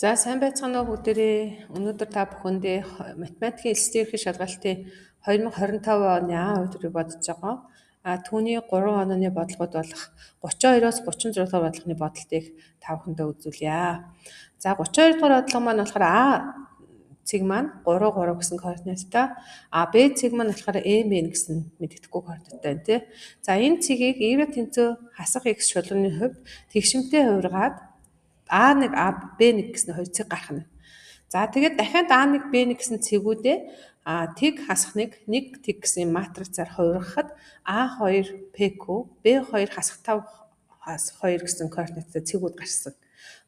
За сайн байцгаана уу бүгдээрээ. Өнөөдөр та бүхэндээ математикийн элс дээрх шалгалтын 2025 оны А өдрийг бодож байгаа. Түүний 3 онооны бодлогод болох 32-оос 36 дугаар бодлогын бодолтыг та бүхэндээ үзүүлье. За 32 дугаар бодлого маань болохоор А цэг маань 3 3 гэсэн координаттай, Б цэг маань болохоор MN гэсэн мэддэхгүй координаттай байна тий. За энэ цэгийг Y тэнцүү хасах X шулууны хувьд тэгшимтэй хувиргаад А1 B1 гэсэн хоёр цэг гарах нь. За тэгээд дахиад А1 B1 гэсэн цэгүүдээ тэг хасахныг 1 тэг гэсэн матрицаар хувиргахад А2 PQ B2 хасах 5 2 гэсэн координаттай цэгүүд гарсан.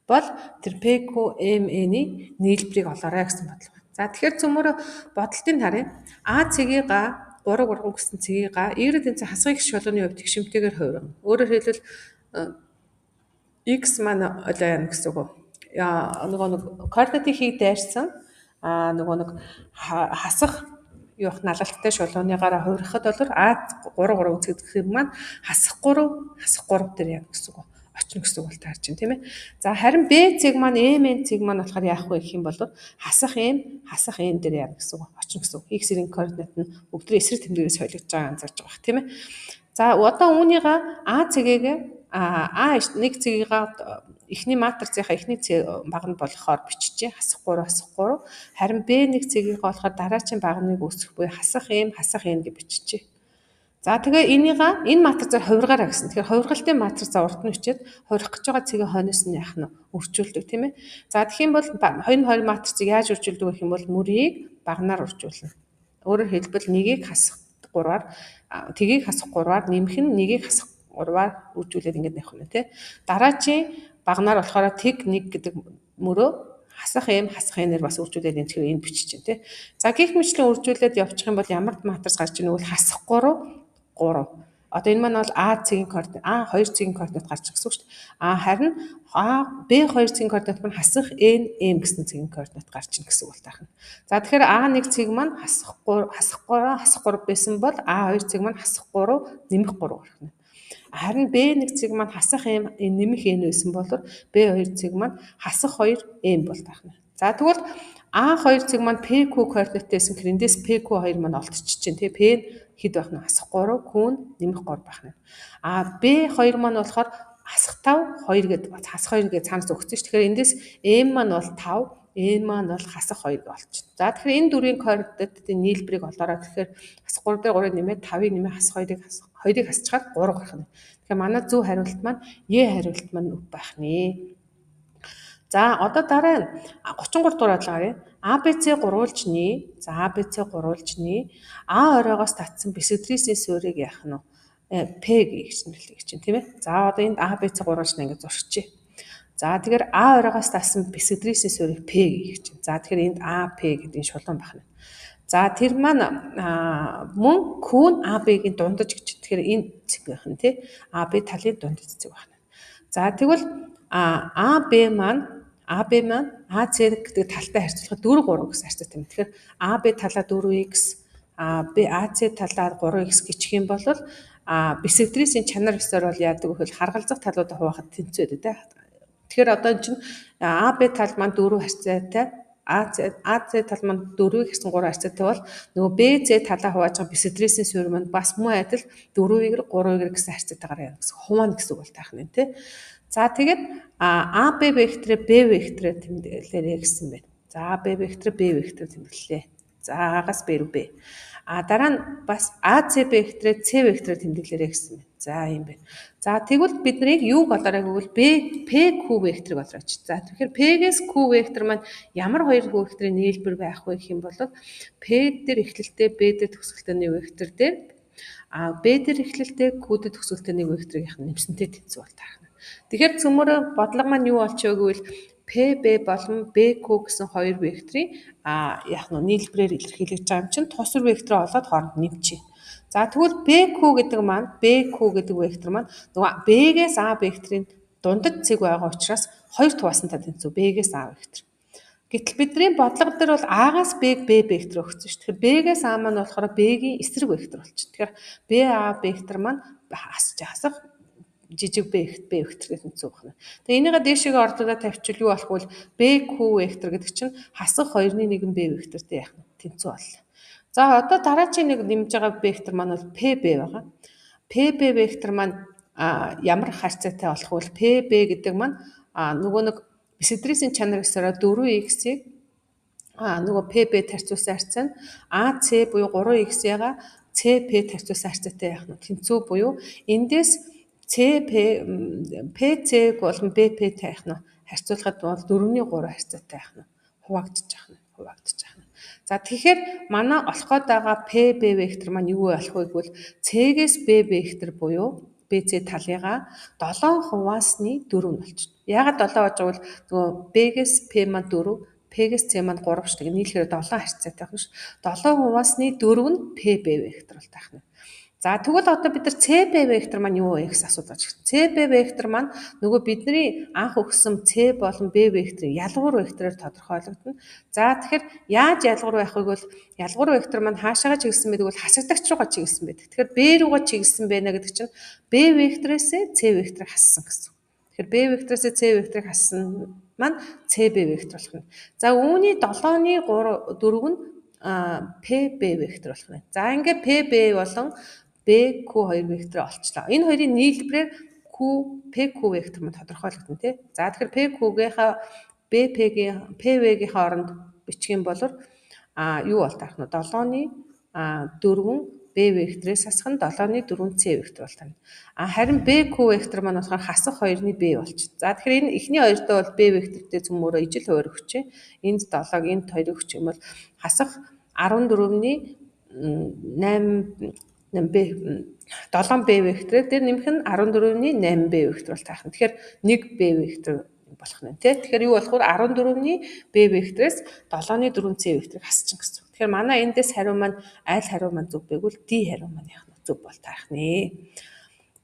Бол тэр PQ MN-ийн нийлбэрийг олоорой гэсэн бодлого. За тэгэхээр цөмөрө бодолтыг харъя. А цэгийг 3 3 гэсэн цэгийг Y тэнцээ хасах X шулууны хувьд тэгшимтэйгээр хувиргана. Өөрөөр хэлбэл X маань одоо яа гэсэн үг вэ? Нөгөө координатыг хийг дайрсан нөгөө хасах юух налалттай шулууныгаараа хувирахад бол А3 3 үзэгдэх юм маань хасах 3 дээр яа гэсэн үг вэ? Очно гэсэн үг бол таарч байна тийм ээ. За харин B цэг маань MN цэг маань болохоор яах вэ гэх юм бол хасах M дээр яа гэсэн үг очно гэсэн үг. X-ийн координат нь бүгд эсрэг тэмдгээрээс солигдож байгааг анзаарч байгаа тийм ээ. За одоо үүнийгээ А цэгийг А1 цэгийг эхний матрицынхаа эхний баганд болохоор биччихье. Хасах 3. Харин B1 цэгийг болохоор дараачийн багныг үүсгэх буюу хасах N гэж биччихье. За тэгээ энэ матрицаар хувиргаараа гэсэн. Тэгэхээр хувиргалтын матрицаа урд нь бичээд хувирах гэж байгаа цэгийн хойноос нь яах нь өрчүүлдэг тийм ээ. За тэгэх юм бол 2 матрицыг яаж өрчүүлдэг гэх юм бол мөрийг багнаар өрчүүлнэ. Өөрөөр хэлбэл нэгийг хасах 3-аар тгийг хасах 3-аар нэмэх нь нэгийг хасах 3-аар үржүүлээд ингэж явах нь тий. Дараачийн багнаар болохоор тэг 1 гэдэг мөрөө хасах N-ээр бас үржүүлээд энэ тэгэхээр энэ бичиж чинь тий. За гих мэтлэн үржүүлээд явчих юм бол ямар матриц гарч ийн вэ? Хасах 3. Одоо энэ маань бол А цэгийн координат А2 цэгийн координат гарч гэсэн үг шүү дээ. Харин B2 цэгийн координат маань хасах N гэсэн цэгийн координат гарч ийн гэсэн үг бол таах нь. За тэгэхээр А1 цэг маань хасах 3 байсан бол А2 цэг маань хасах 3 нэмэх 3 гарах нь. Харин B1 цэг маань хасах нэмэх N байсан бол B2 цэг маань хасах 2 M бол таах нь. За тэгвэл А2 цэг маань PQ координаттэйсэн гэхээр эндээс PQ2 маань олдчихж чинь тий. P хэд байх нь хасах 3 Q нэмэх 3 байх нь. B2 маань болохоор хасах 5 2 гэдэг хасах 2 гэж цаанаас өгсөн шүү. Тэгэхээр эндээс M маань бол 5 N маань бол хасах 2 гэж болчихно. За тэгэхээр энэ дөрвийн координатын нийлбэрийг олоорой. Тэгэхээр хасах 3 дээр 3-ыг нэмээд 5-ыг нэмээд хасах 2-ыг хасчихад 3 гарах нь. Тэгэхээр манай зөв хариулт маань Е хариулт маань үг байх нэ. За одоо дараа нь 33 дугаар бодлого харъя. ABC гурвуулжны А оройгоос татсан бисэдрисийн суурийг яах нь П гэж нэрлэдэг чинь тийм ээ. За одоо энд ABC гурвуулжны ингэ зурчихъя. За тэгэхээр А оройгоос татсан бисэдрисийн суурийг П гэж чинь. За тэгэхээр энд АП гэдэг нь шулуун байх нь. За тэр маань мөн Q нь AB-гийн дундаж гэж. Тэгэхээр энэ цэг байх нь тий. AB талын дундаж цэг байх нь. За тэгвэл AB маань AC гэдэг талтай харьцуулахад 4 3 гэсэн харьцаатай юм. Тэгэхээр AB талаа 4x AC талаа 3x гिचх юм бол бисэдрисийн чанар ёсоор бол яадаг вэ гэвэл харгалзах талуудаа хуваахад тэнцвэр дээ. Тэгэхээр одоо энэ чинь AB тал маань 4 харьцаатай AC тал маань 4-ийг гэсэн 3 харьцаатай бол нөгөө BC талаа хувааж байгаа бисэдрисийн суурь маань бас мөн адил 4-ийг 3-ийг гэсэн харьцаатайгаар яа гэсэн хуваана гэсэн үг бол таах нь тий. За тэгээд AB векторыг B векторээр тэмдэглэлээ гэсэн байна. За AB векторыг B векторээр тэмдэглэлээ. За А-гаас B рүү B. Дараа нь бас AC векторыг C векторээр тэмдэглэлээ гэсэн байна. За юм байна. За тэгвэл бид нарыг юу болоорой гэвэл PQ векторыг болооч. За тэгэхээр P-гээс Q вектор маань ямар хоёр векторын нийлбэр байх вэ гэх юм бол P дээр эхлэлтэй B дээр төгсгөлтэй нэг вектор дээр B дээр эхлэлтэй Q дээр төгсгөлтэй нэг векторыг нэмсэнтэй тэнцүү бол таах. Тэгэхээр цөмөрө бодлого маань юу болчихоо гэвэл PB болон BQ гэсэн хоёр векторын яах нь нийлбэрээр илэрхийлж байгаа юм чинь тусвар вектор олоод хооронд нэмчихье. За тэгвэл BQ гэдэг вектор маань нөгөө B-гээс A векторын дундад цэг байгаа учраас хоёр туваасантай тэнцүү B-гээс A вектор. Гэтэл бидний бодлого дээр бол А-гаас B-г B вектор өгсөн шүү. Тэгэхээр B-гээс A маань болохоор B-гийн эсрэг вектор болчих. Тэгэхээр BA вектор маань хасах жижиг B вектор гэж тэнцүү байна. Тэгээ энийгээ дээшээ ордогоо тавьчихвал юу болох вэ? BQ вектор гэдэг чинь хасах 2-1 B вектортэй яах нь тэнцүү боллоо. За одоо дараагийн нэг нэмж байгаа вектор маань бол PB байгаа. PB вектор маань ямар харьцаатай болох вэ? PB гэдэг маань нөгөө нэг бисэдрийн чанар гэсээр 4x-ийг нөгөө PB тарьцуулсан харьцаа нь AC буюу 3x-яга CP тарьцуулсан харьцаатай яах нь тэнцүү буюу эндээс PC болон BP таах нь харьцуулахад бол 4-3 харьцаатай байх нь хуваагдчих нь. За тэгэхээр манай олох гээд байгаа PB вектор маань юу болох вэ гэвэл C-гээс B вектор буюу BC талыгаа 7 хуваасны 4 нь болчихно. Яагаад 7 болж байгаа бол нөгөө B-гээс P маань 4, P-гээс C маань 3 шүү дээ. Нийлхээр 7 харьцаатай байх нь шүү. 7 хуваасны 4 нь PB вектор бол таах нь. За тэгвэл одоо бид нар CB вектор маань юу вэ гэж асуудаг. CB вектор маань нөгөө бидний анх өгсөн C болон B векторын ялгуур вектороор тодорхойлогдно. За тэгэхээр яаж ялгуур байх вэ гэвэл ялгуур вектор маань хаашаага чиглэсэн байдаг бол хасагдагч руугаа чиглэсэн байдаг. Тэгэхээр B руугаа чиглэсэн байна гэдэг чинь B векторээс C векторыг хассан гэсэн. Тэгэхээр B векторээс C векторыг хассан маань CB вектор болох нь. За үүний 7-ны 4 нь PB вектор болох нь. За ингээд PB болон BQ2 вектор олчлаа. Энэ хоёрын нийлбэрээр PQ вектор маань тодорхойлогдно тий. За тэгэхээр PQ-гийнхаа PV-гийнхаа оронд бичих юм бол юу бол таах нь 7-ны 4 B векторээс хасах нь 7-ны 4 C вектор бол тань. Харин BQ вектор маань болохоор хасах 2-ны B болчих. За тэгэхээр энэ эхний хоёртой бол B вектортэй цөмөөрөө ижил хуваар өгч. Энд 7-г энд 2-ыг өгч юм бол хасах 14-ний 7B векторээр дээр нэмэх нь 14-ний 8B вектор бол таах нь. Тэгэхээр 1B вектор болох нь тий. Тэгэхээр юу болохоор 14-ний B векторээс 7-ны 4C векторыг хасчих гэсэн. Тэгэхээр манай эндээс хариу маань аль хариу маань зөв байвал D хариу маань яах нь зөв бол таах нэ.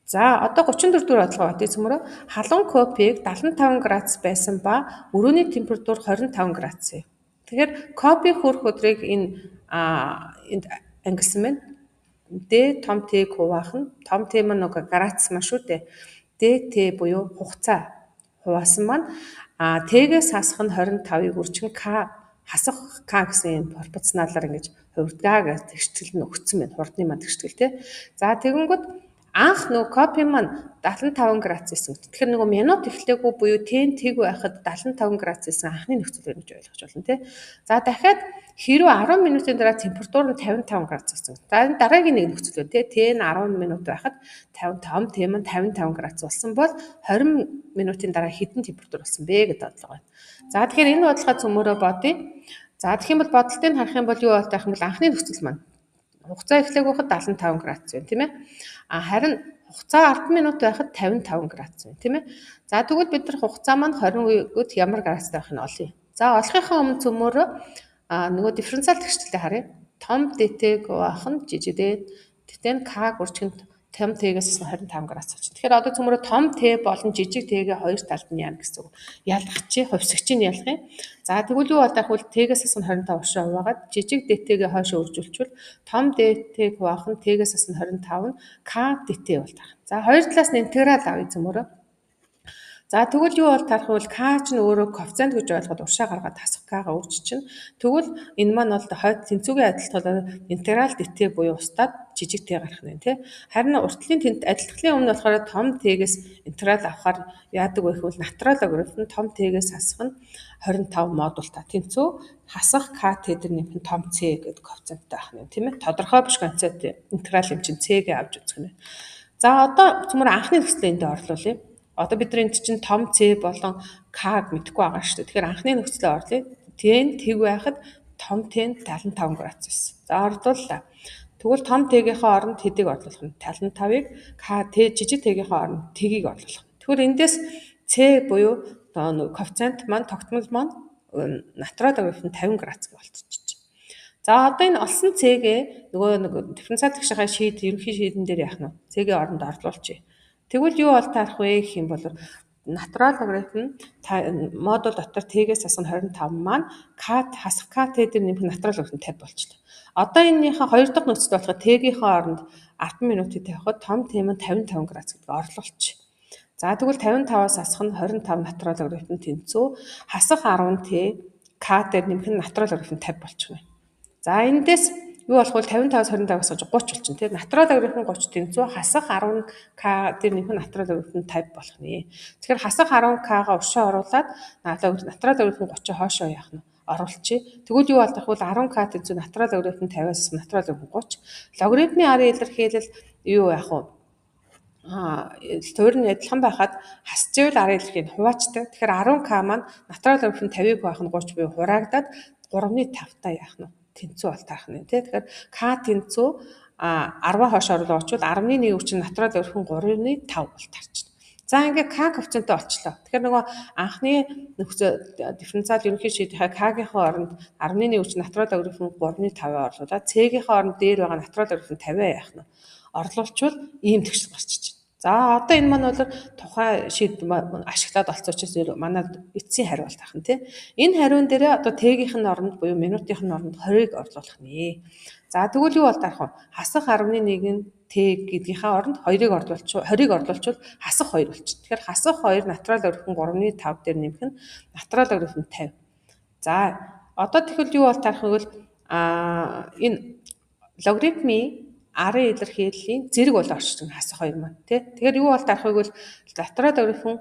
За одоо 34 дугаар бодлого бат эцмөрөө халуун копиг 75 градус байсан ба өрөөний температур 25 градус. Тэгэхээр копи хүрэх өдрийг энд ангилсан байна. D том T хуваах нь том T маань нөгөө градус маш шүү дээ. DT буюу хугацаа хуваасан маань T-гээс хасах нь 25-ыг үрчин K хасах K гэсэн пропорционалаар ингэж хувирдгаа гэж тэгштгэл нь өгсөн байна. Хурдны маань тэгштгэл тий. За тэгэнгүүт анх нөгөө копи маань 75 градус гэсэн. Тэгэхээр нөгөө минут эхлэегүй буюу T-г байхад 75 градус гэсэн анхны нөхцөл байна гэж ойлгож байна тий. За дахиад хэрвээ 10 минутын дараа температур нь 55 градус болсон. За энэ дараагийн нэг нөхцөл байна тий. T нь 10 минут байхад 55, T маань 55 градус болсон бол 20 минутын дараа хэдэн температур болсон бэ гэдэг бодлого байна. За тэгэхээр энэ бодлогоо цөмөрөө бодъё. За тэгэх юм бол бодолтыг харах юм бол юу болтойх юм бол анхны нөхцөл маань хугацаа эхлэх байхад 75 градус байна тийм ээ. Харин хугацаа 10 минут байхад 55 градус байна тийм ээ. За тэгвэл бид нар хугацаа маань 20 үед ямар градустай байх нь олъё. За олохынхаа өмнө цөмөрөө нөгөө дифференциал тэгшгэлтэй харъя. Том dt гуайх нь жижиг dt нь k гурчинд том t-гээс 25 градус болчих. Тэгэхээр одоо цөмөрөө том t болон жижиг t-гээ хоёр талд нь яана гэсэн үг. Ялгах чи хувьсгчийг ялгах юм. За тэгвэл юу болдог вэ? T-гээс 25 оршин хуваагаад жижиг dt-гээ хойшоо үржүүлчихвэл том dt гуайх нь t-гээс 25 нь k dt болдог. За хоёр талаас нь интеграл авъя цөмөрөө. За тэгвэл юу бол тарах вэ? К ч нь өөрөө коэффициент гэж ойлгоод уршаа гаргаад хасах К-га үрж чинь. Тэгвэл энэ маань бол хойд тэнцвүүгийн адилтгалаар интеграл dt буюу устдад жижиг t гарах нь тий. Харин уртлын адилтгалын өмнө болохоор том t-гээс интеграл авахаар яадаг вэ гэвэл натурал логарифм нь том t-гээс хасах нь 25 модултай тэнцүү хасах kt дээр нэмэх нь том c гэдэг коэффициенттай байх нь тийм ээ. Тодорхой биш концепт интеграл юм чинь c-гээ авч үзэх нь. За одоо цөмөр анхны нөхцөлөнд энд орлуулъя. Одоо бид нар энд чинь том C болон K мэдэхгүй байгаа шүү дээ. Тэгэхээр анхны нөхцөлөөр орлоо. T-н тэг байхад том T-н 75 градус байсан. За орлууллаа. Тэгвэл том T-гийнхаа оронд хэдийг орлуулах нь 55-ыг K T жижиг T-гийнхаа оронд T-ийг орлуулах. Тэгэхээр эндээс C буюу коэффициент маань тогтмол маань натурал логарифм 50 градус болчихчих. За одоо энэ олсон C-гээ нөгөө дифференциал тэгшийнхаа ерөнхий шийдэн дээр яах нь C-гийн оронд орлуулчих. Тэгвэл юу бол таарах вэ гэх юм бол натурал логарифм модуль дотор t-гээс хасах 25 маань k хасах kt дээр нэмэх натурал логарифм 50 болчихлоо. Одоо энэнийхээ хоёр дахь нөхцөл болоход t-гийнхээ оронд 10 минутыг тавихад том t маань 55 градус гэдэг орлуулчих. За тэгвэл 55-аас асах нь 25 натурал логарифм тэнцүү хасах 10t k дээр нэмэх нь натурал логарифм 50 болчихно. За эндээс юу болох вэ? 55-аас 25-аас гэж 30 болчихно тийм. Натурал логарифм 30 тэнцүү хасах 10k дээр нэмэх нь натурал логарифм 50 болох нэ. Тэгэхээр хасах 10k-га уршаа оруулаад натурал логарифм 30 хоошоо яах нь оруулчих. Тэгвэл юу болдох вэ? 10k тэнцүү натурал логарифм 50-аас натурал логарифм 30. Логарифмын арын илэрхийлэл юу яах вэ? Тойрны адилхан байхад хасчихвэл арын илэрхийлэл хуваачдаг. Тэгэхээр 10k маань натурал логарифм 50-ыг байх нь 30 буюу хураагдаад 3.5 яах нь тэнцүү бол тарах нь тийм. Тэгэхээр k тэнцүү 10 хойш оруулаад очвол 10-1 хүчин натурал логарифм 3.5 бол тарчна. За ингээ k коэффициенттэй болчлоо. Тэгэхээр нөгөө анхны нөхцөл дифференциал ерөнхий шийдвэрийн k-гийнхаа оронд 10-1 хүчин натурал логарифм 3.5 орлуулаад c-гийнхаа оронд дээр байгаа натурал логарифм 50 яах нь орлуулчвал ийм тэгшил гарчиж байна. За одоо энэ маань бол тухайн шийдвэр ашиглаад олцсон учраас манай эцсийн хариу бол тарах нь тийм. Энэ хариун дээрээ одоо t-гийнх нь оронд буюу минутын оронд 20-ыг орлуулах нэ. За тэгвэл юу бол тарах вэ? Хасах 10-1 нь t гэдгийнхаа оронд 2-ыг орлуулчих 20-ыг орлуулчвал хасах 2 болчих. Тэгэхээр хасах 2 натурал логарифм 3.5 дээр нэмэх нь натурал логарифм 50. За одоо тэгэхээр юу бол тарах вэ гэвэл энэ логарифмын арын илэрхийллийн зэрэг бол оршин хасах 2 маань тий. Тэгэхээр юу бол тарах вэ гэвэл натурал логарифм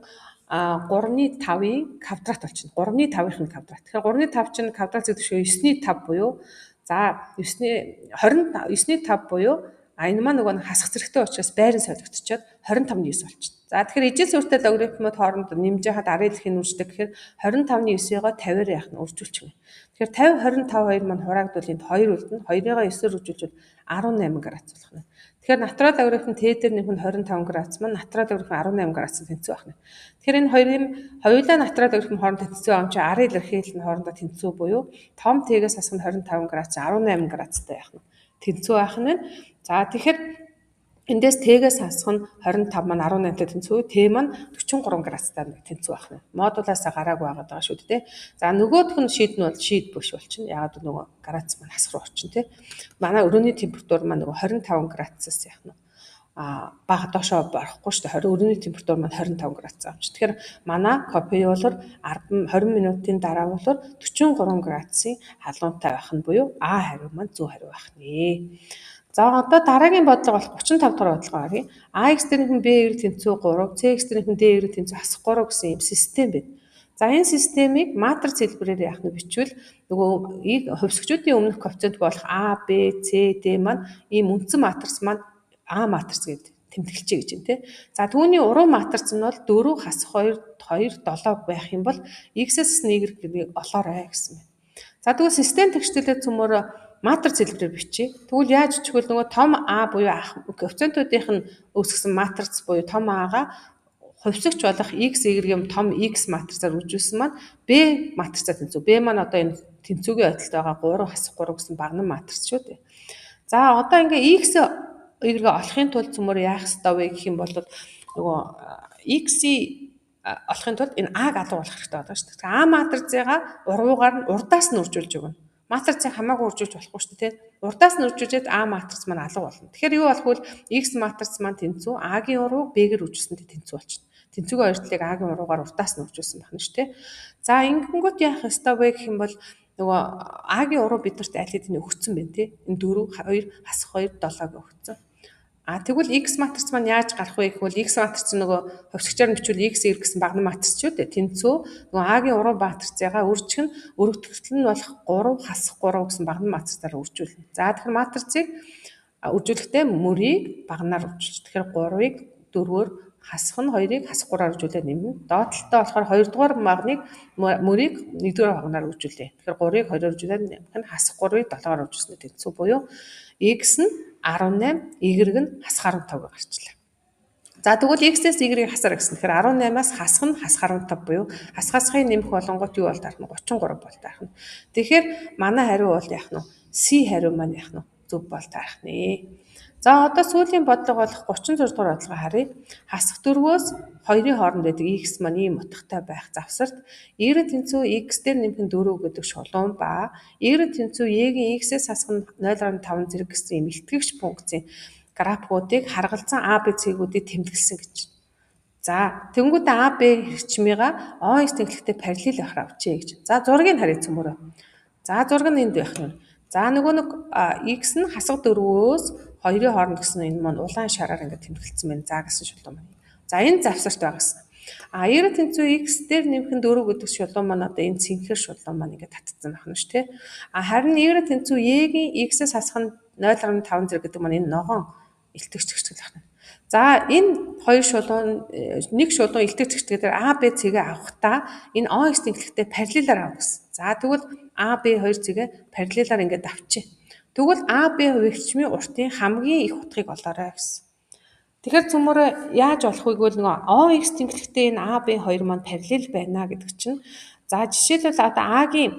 3.5-ийн квадрат болчихно. 3.5-ийн квадрат. Тэгэхээр 3.5 чинь квадрат гэдэг шиг 9.5 буюу за 29.5 буюу энэ маань нөгөө хасах зэрэгтэй учраас байрын солигдчиход 25.9 болчихно. За тэгэхээр ижил сүртэй логарифмууд хооронд нэмж яхад арын илэрхийлэл үрждэг гэхээр 25.9-ийг 50-аар яах нь үржүүлчих юм. Тэгэхээр 50 25 2 маань хураагдвал энд 2 үлдэнэ. 2-ыг 9-оор үржүүлжүүл 18 градус болох нь. Тэгэхээр натурал логарифм t дээр нэмэх нь 25 градус маань натурал логарифм 18 градус тэнцүү байх нь. Тэгэхээр энэ хоёрын хоёулаа натурал логарифм хооронд тэнцүү авч арын илэрхийлэл нь хоорондоо тэнцүү буюу том t-гээс асах нь 25 градус 18 градустай байх нь тэнцүү байх нь. За тэгэхээр эндээс t-гээс асах нь 25 маань 18-тай тэнцүү, t маань 43 градустай тэнцүү байх нь. Модулаас гараагүй байгаа шүү дээ. За нөгөөх нь шийд нь бол шийд биш болчихно. Яагаад нөгөө градус маань хасах руу орчин тий. Манай өрөөний температур маань нөгөө 25 градусаас яах нь бага доошоо орохгүй шүү дээ. Өрөөний температур маань 25 градус авч. Тэгэхээр манай кофеолор 20 минутын дараа бол 43 градусын халуунтай байх нь буюу А хариу маань зөв хариу байх нэ. За одоо дараагийн бодлого болох 35 дахь бодлого авъя. AX дээрийнхэн B-ийг тэнцүү 3, CX дээрийнхэн D-ийг тэнцүү хасах 3 гэсэн юм систем байна. За энэ системийг матриц хэлбэрээр яах нь бичвэл нөгөө хувьсгчдын өмнөх коэффициент болох A, B, C, D маань ийм үндсэн матриц маань А матриц гэдэг тэмдэглэжээ гэж юм тий. За түүний уруу матриц нь бол 4 хасах 2 7 байх юм бол X-с Y гэдэг олоорой гэсэн байна. За тэгвэл систем тэгшлэлээ цөмөр матриц хэлбэрээр бичиж. Тэгвэл яаж бичих вэ? Нөгөө том А буюу коэффициентуудынх нь үүсгэсэн матриц буюу том А-га хувьсгч болох X, Y-ийн том X матрицаар үржүүлсэн маань B матрицаар тэнцүү. B маань одоо энэ тэнцүүгийн ойдолд байгаа 3 хасах 3 гэсэн багнан матриц шүү дээ. За одоо ингээ X, Y-г олохын тулд цөмөр яах ёстой вэ гэх юм бол нөгөө X-ийг олохын тулд энэ А-г алга болох хэрэгтэй байна шүү дээ. А матрицыгаа уруугаар нь урдаас нь үржүүлж өгнө. Матрицыг хамаагүй үржүүлж болохгүй шүү дээ. Урдаас нь үржүүлээд А матриц маань алга болно. Тэгэхээр юу болох вэ? X матриц маань тэнцүү, А-гийн уруу B-гээр үржүүлсэндээ тэнцүү болчихно. Тэнцүүгийн ойролцоог А-гийн уруугаар урдаас нь үржүүлсэн байна шүү дээ. За ингэнгүүт яах ёстой вэ гэх юм бол нөгөө А-гийн уруу биднэрт аль хэдийн өгсөн байна тий. Энэ 4 2 хасах 2 7-г өгсөн. Тэгвэл X матрич маань яаж гарах вэ гэвэл X матрич нөгөө хувьсгчаар нь бичвэл X, Y гэсэн багнан матрич шүү дээ. Тэнцүү нөгөө А-гийн уруу матрицыгаа үржих нь өргөтгөл нь болох 3 хасах 3 гэсэн багнан матрицаар үржүүлнэ. За тэгэхээр матрицыг үржүүлэхдээ мөрийг багнаар үржүүлж. Тэгэхээр 3-ыг 4-өөр хасах нь 2-ыг хасах 3-аар үржүүлээд нэмнэ. Доотлолтой болохоор 2 дугаар багныг мөрийг 1-р багнаар үржүүлээ. Тэгэхээр 3-ыг 2-оор үржүүлээд нэмэх нь хасах 3-ыг 7-оор үржүүлснээр тэнцүү буюу X нь 18, Y нь хасах 15 гарчлаа. За тэгвэл X-с Y-ийг хасаар гэсэн. Тэгэхээр 18-аас хасах нь хасах 15 буюу хасахын нэмэх болонгот юу бол тарах нь 33 бол тарах нь. Тэгэхээр манай хариу бол яах нь C хариу маань яах нь зөв бол тарах нэ. За одоо сүүлийн бодлого болох 36 дугаар бодлого харъя. Хасах 4-өөс 2-ын хооронд байдаг X маань ийм утгатай байх завсарт Y тэнцүү X дээр нэмэх нь 4 гэдэг шулуун ба Y тэнцүү Y-гийн X-с хасах нь 0.5 зэрэг гэсэн ийм илтгэгч функцийн графикуудыг харгалзан A, B, C-гүүдийг тэмдэглэсэн гэж. За тэнгууд А, Б хэрэгчмийга OX тэнхлэгтэй параллел байхаар авчээ гэж. За зургийг харъя цөмөрөө. За зураг нь энд байх нь. За нөгөө нэг X нь хасах дөрвөөс 2-ын хооронд гэсэн энэ маань улаан шараар ингээд тэмдэглэсэн байна. За гэсэн шулуун маань. За энэ завсарт байгаа гэсэн. Y тэнцүү X дээр нэмэх нь 4 гэдэг шулуун маань одоо энэ цэнхэр шулуун маань ингээд татцсан байх нь ш тэ. Харин Y тэнцүү Y-гийн X-с хасах нь 0.5 зэрэг гэдэг маань энэ ногоон илтгэгч зэгцэл байх нь. За энэ хоёр шулуун нэг шулуун илтгэж зэгцгээр А, Б цэгээ авахдаа энэ OX тэнхлэгтэй параллелаар авах гэсэн. За тэгвэл А, Б хоёр цэгээ параллелаар ингээд авчи. Тэгвэл А, Б хувигчмийн уртын хамгийн их утгыг олоорой гэсэн. Тэгэхээр цөмөрөө яаж болох вэ гэвэл нөгөө OX тэнхлэгтэй энэ А, Б хоёр маань параллел байна гэдэг чинь. За жишээлбэл одоо А-гийн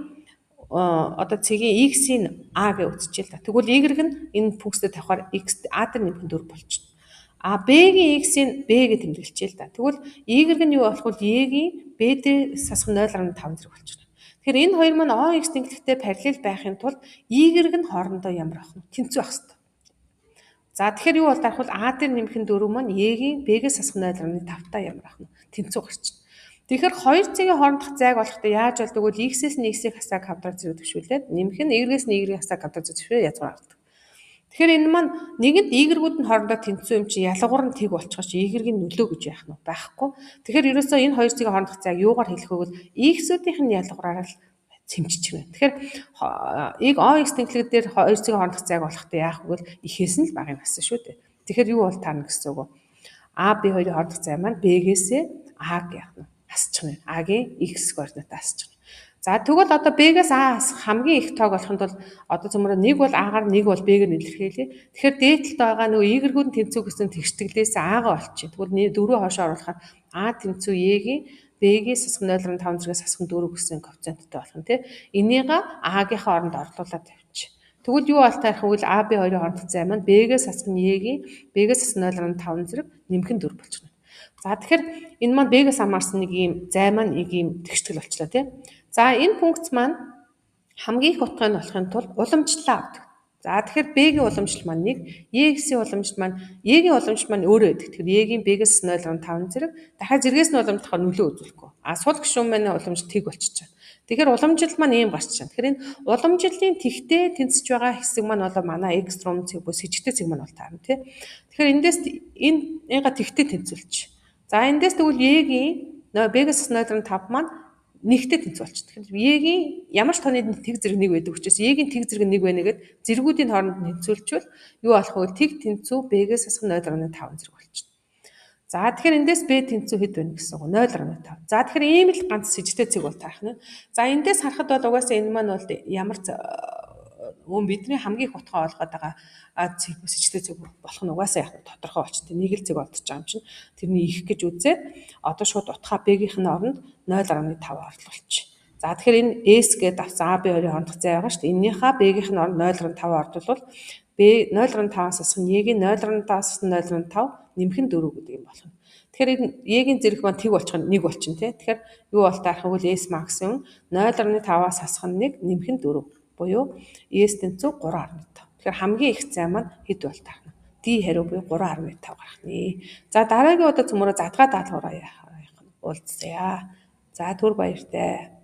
одоо цэгийн X-ийн А гэж үзчихээ л да. Тэгвэл Y нь энэ пунктээр тавихаар X А дээр нэмэх нь 4 болчихно. А Б-гийн X-ийн Б гэж тэмдэглэжээ л да. Тэгвэл Y нь юу болох вэ? Y-гийн Б дээр сасах 0.5 зэрэг болчихно. Тэгэхээр энэ хоёр маань OX тэнхлэгтэй параллел байхын тулд Y нь хоорондоо ямар ах вэ? Тэнцүү ах хэрэгтэй. За тэгэхээр юу бол дарахвал А дээр нэмэх нь 4 маань Y-гийн Б-гээс сасах 0.5-таа ямар ах вэ? Тэнцүү гарчихна. Тэгэхээр хоёр цэгийн хоорондох зайг болохдоо яаж болдог вэ? X-с нь X-ийг хасаа квадрат зэрэг төвшүүлээд нэмэх нь Y-гээс нь Y-ийг хасаа квадрат зэрэг төвшүүлээд язгуурдаг. Тэгэхээр энэ маань нэгэнд Y-гүүд нь хоорондоо тэнцүү юм чи ялгуур нь тэг болчихоо чи Y-гийн нөлөө гэж яах нь байхгүй. Тэгэхээр ерөөсөө энэ хоёр цэгийн хоорондох зайг юугаар хэлэх вэ гэвэл X-үүдийн нь ялгуураар л цэмжиж байна. Тэгэхээр ийг OX тэнхлэг дээр хоёр цэгийн хоорондох зайг болохдоо яах вэ гэвэл ихээс нь л багыг ассан шүү дээ. Тэгэхээр юу бол таарна гэсэн үг. А, Б хоёрын хоорондох зай маань Б-гээсээ А-г яах нь асчих нь. А-гийн X координат асчих нь. За тэгвэл одоо Б-гээс А хамгийн их тоог болохын тулд одоо цөмөрөө нэг бол А-гаар нэг бол Б-гээр илэрхийлье. Тэгэхээр дээдлэлд байгаа нөгөө Y-гүүд нь тэнцүү гэсэн тэгштгэлээс А-гаа олчих. Тэгвэл дөрөв хоошоо оруулахаар А тэнцүү Y-гийн Б-гийн сасах 0.5 зэрэгс сасах 4 гэсэн коэффициенттэй болох нь тий. Энийг А-гийнхаа оронд орлуулад тавьчих. Тэгвэл юу бол таарах вэ? А, Б хоёрын хоорондох зай маань Б-гээс сасах нь Y-гийн Б-гээс сасах 0.5 зэрэг нэмэх нь 4 болчихно. За тэгэхээр энэ маань Б-гээс хамаарсан нэг ийм зай маань нэг ийм тэгштгэл болчлоо тий. За энэ пункт маань хамгийн их утгыг болохын тулд уламжлалаа авдаг. За тэгэхээр Б-гийн уламжлал маань 1, Y-гийн уламжлал маань Y-гийн уламжлал маань өөрөө байдаг. Тэгэхээр Y-гийн Б-гээс 0.5 зэрэг дахиад зэргээс нь уламжлахаар нөлөө үзүүлэхгүй. А сул гишүүн маань уламжлал тэг болчихж байгаа. Тэгэхээр уламжлал маань ийм гарч чана. Тэгэхээр энэ уламжлалын тэгтээ тэнцэж байгаа хэсэг маань болоо манай X рум цэг бо сэжигтэй цэг маань бол таарна тий. Тэгэхээр эндээс энийга тэгтээ тэнцүүлж. За эндээс тэгвэл Y-гийн Б-гээс 0.5 маань нэгтэй тэнцүү болчихно. Тэгэхээр Y-гийн ямар ч тооны тэг зэрэг нэг байдаг учраас Y-гийн тэг зэрэг нэг байна гэд зэргүүдийн хооронд тэнцүүлчихвэл юу болох вэ? Тэг тэнцүү Б-гээс асах 0.5 зэрэг болчихно. За тэгэхээр эндээс Б тэнцүү хэд байна гэсэн үг 0.5. За тэгэхээр ийм л ганц сэжигтэй цэг бол таах нь. За эндээс харахад бол угаасаа энэ маань бол ямар бидний хамгийн их утгаа олгоод байгаа цэг сэжигтэй цэг болох нь угаасаа яг тодорхой болчихсон. Нэг л цэг олдож байгаа юм чинь тэрний их гэж үзээд одоо шууд утгаа Б-гийнх нь оронд 0.5 орлуулчих. За тэгэхээр энэ S гэдэг авсан А, Б хоёрын хоорондох зай байгаа шүү дээ. Энийхээ Б-гийнх нь оронд 0.5 орлуулвал Б 0.5-аас асах нь Y-гийн 0.5-аас 0.5 нэмэх нь 4 гэдэг юм болох нь. Тэгэхээр энэ Y-гийн зэрэг маань тэг болчих нь 1 болчин тий. Тэгэхээр юу бол таарах вэ? S максимум 0.5-аас асах нь 1 нэмэх нь 4 буюу S тэнцүү 3.5. Тэгэхээр хамгийн их зай маань хэд бол таарах нь? D хариу буюу 3.5 гарах нэ. За дараагийн удаа цөмөрөө задгаа даалгавраа яах уулзъя. За түр баяртай.